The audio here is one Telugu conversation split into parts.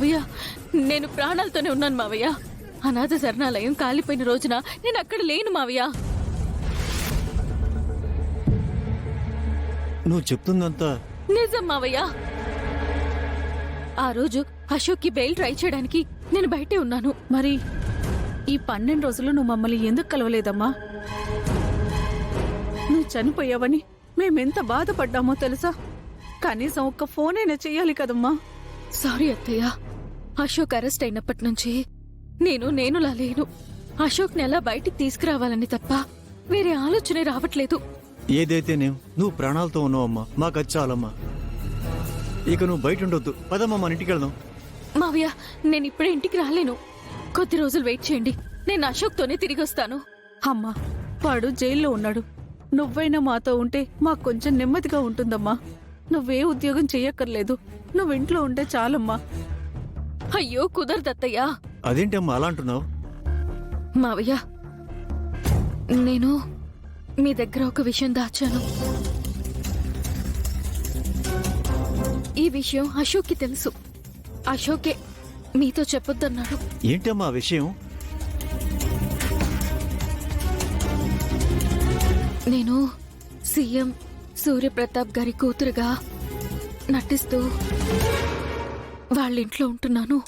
మావయ్య, నేను ప్రాణాలతోనే ఉన్నాను మావయ్య. అనాథ శరణాలయం కాలిపోయిన రోజున నేను అక్కడ లేను మావయ్య. నువ్వు చెప్తుందంతా నిజం మావయ్య. ఆ రోజు అశోక్కి బెయిల్ ట్రై చేయడానికి నేను బయటే ఉన్నాను. మరి ఈ 12 రోజులు నువ్వు మమ్మల్ని ఎందుకు కలవలేదమ్మా? నువ్వు చనిపోయావని మేమెంత బాధపడ్డామో తెలుసా? కనీసం ఒక్క ఫోన్ అయినా చెయ్యాలి కదమ్మా. సారీ అత్తయ్య. అశోక్ అరెస్ట్ అయినప్పటి నుంచి నేనులా లేను. అశోక్ని ఎలా బయటికి తీసుకురావాలని తప్ప వేరే ఆలోచనే రావట్లేదు. ఏదైతేనేం నువ్వు ప్రాణాలతో ఉన్నావమ్మా, మాకు అది చాలమ్మా. ఇక నువ్వు బయట ఉండొద్దు, పదమ్మా మన ఇంటికి వెళ్దాం. మావయ్య, నేను ఇప్పుడే ఇంటికి రాలేను. కొద్ది రోజులు వెయిట్ చేయండి, నేను అశోక్తోనే తిరిగి వస్తాను. అమ్మా, వాడు జైల్లో ఉన్నాడు. నువ్వైనా మాతో ఉంటే మాకు కొంచెం నెమ్మదిగా ఉంటుందమ్మా. నువ్వే ఉద్యోగం చెయ్యక్కర్లేదు, నువ్వు ఇంట్లో ఉంటే చాలమ్మా. అయ్యో కుదరదత్తయ్యా. అదేంటమ్మా అలా అంటున్నావు? మావయ్య, నేను మీ దగ్గర ఒక విషయం దాచాను. ఈ విషయం అశోక్కి తెలుసు. అశోకే మీతో చెప్పొద్దన్నాడు. ఏంటమ్మా ఆ విషయం? నేను సీఎం సూర్యప్రతాప్ గారి కూతురుగా నటిస్తూ వాళ్ళ ఇంట్లో ఉంటున్నాను.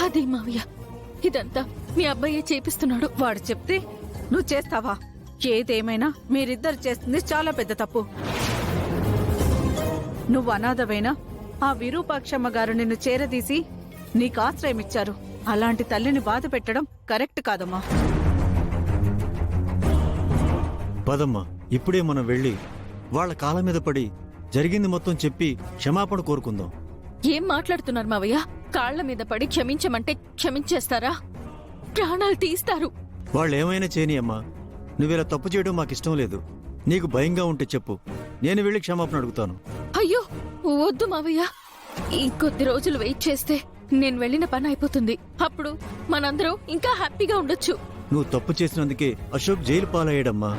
అదే మావయ్య, ఇదంతా మీ అబ్బాయే చేపిస్తున్నాడు. వాడు చెప్తే నువ్వు చేస్తావా? ఏదేమైనా మీరిద్దరు చేస్తుంది చాలా పెద్ద తప్పు. నువ్వు అనాథవైనా ఆ విరూపాక్షమ్మ గారు నిన్ను చేరదీసి నీకు ఆశ్రయం ఇచ్చారు. అలాంటి తల్లిని బాధ పెట్టడం కరెక్ట్ కాదమ్మా. పదమ్మా, ఇప్పుడే మనం వెళ్ళి వాళ్ళ కాళ్ళ మీద పడి జరిగింది మొత్తం చెప్పి క్షమాపణ కోరుకుందాం. ఏం మాట్లాడుతున్నారు మావయ్య? కాళ్ల మీద పడి క్షమించమంటే క్షమించేస్తారా? ప్రాణాలు తీస్తారు. వాళ్ళు ఏమైనా చేయని అమ్మా, నువ్విలా తప్పు చేయడం మాకిష్టం లేదు. నీకు భయంగా ఉంటే చెప్పు, నేను వెళ్ళి క్షమాపణ అడుగుతాను. అయ్యో వద్దు మావయ్య, ఇంకొద్ది రోజులు వెయిట్ చేస్తే నేను వెళ్ళిన పని అయిపోతుంది. అప్పుడు మనందరం ఇంకా హ్యాపీగా ఉండొచ్చు. నువ్వు తప్పు చేసినందుకే అశోక్ జైలు పాలయ్యాడమ్మా.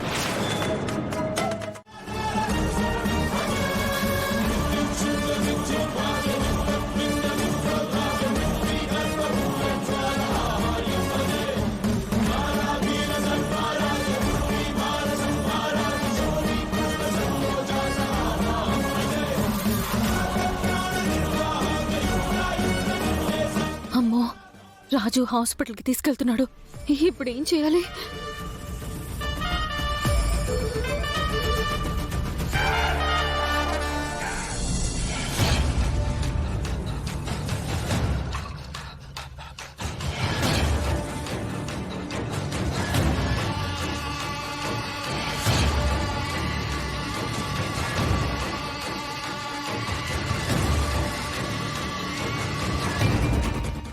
అమ్మో, రాజు హాస్పిటల్కి తీసుకెళ్తున్నాడు. ఇప్పుడు ఏం చేయాలి?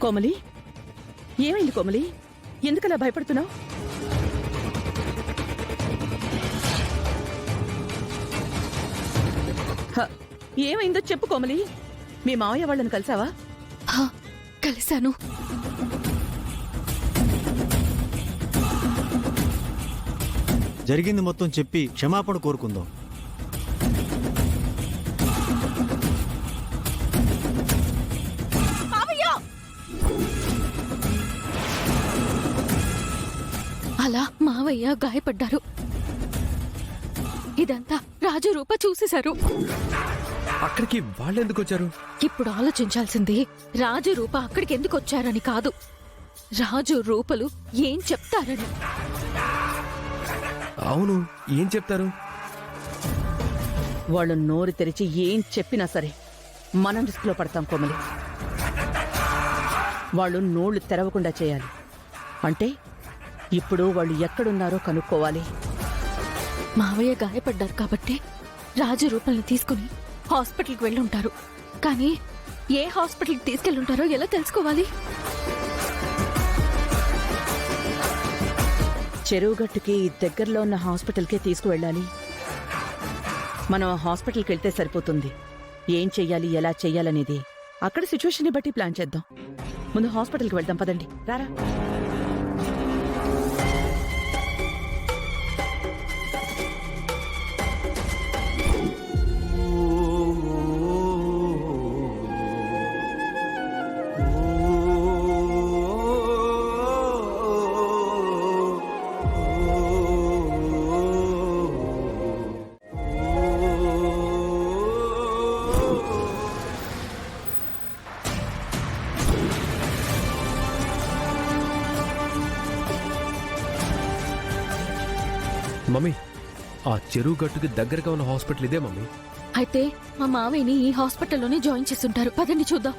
కోమలి, ఏమైంది కోమలి? ఎందుకలా భయపడుతున్నావు? ఏమైందో చెప్పు కోమలి. మీ మావయ్య వాళ్ళని కలిసావా? కలిశాను. జరిగింది మొత్తం చెప్పి క్షమాపణ కోరుకుందాం. అలా మావయ్య గాయపడ్డారు. ఇదంతా రాజు రూప చూసేశారు. అక్కడికి వాళ్ళెందుకు వచ్చారు? ఇప్పుడు ఆలోచించాల్సింది రాజు రూప అక్కడికి ఎందుకు వచ్చారని కాదు, రాజు రూపలు ఏం చెప్తారని. అవును, ఏం చెప్తారు? వాళ్ళు నోరు తెరిచి ఏం చెప్పినా సరే మనం రిస్క్లో పడతాం కోమలి. వాళ్ళు నోళ్లు తెరవకుండా చేయాలి. అంటే ఇప్పుడు వాళ్ళు ఎక్కడున్నారో కనుక్కోవాలి. మావయ్య గాయపడ్డారు కాబట్టి రాజు రూపల్ని తీసుకుని హాస్పిటల్కి వెళ్ళుంటారు. కానీ ఏ హాస్పిటల్కి తీసుకెళ్ళుంటారో ఎలా తెలుసుకోవాలి? చెరువుగట్టుకి దగ్గరలో ఉన్న హాస్పిటల్కే తీసుకువెళ్ళాలి. మనం ఆ హాస్పిటల్కి వెళ్తే సరిపోతుంది. ఏం చెయ్యాలి, ఎలా చెయ్యాలనేది అక్కడ సిచ్యువేషన్ బట్టి ప్లాన్ చేద్దాం. ముందు హాస్పిటల్కి వెళ్దాం, పదండి. రారా. మమ్మీ, ఆ చెరువు గట్టుకి దగ్గరగా ఉన్న హాస్పిటల్ ఇదే మమ్మీ. అయితే మా మావయ్యని ఈ హాస్పిటల్లోనే జాయిన్ చేస్తుంటారు. పదండి చూద్దాం.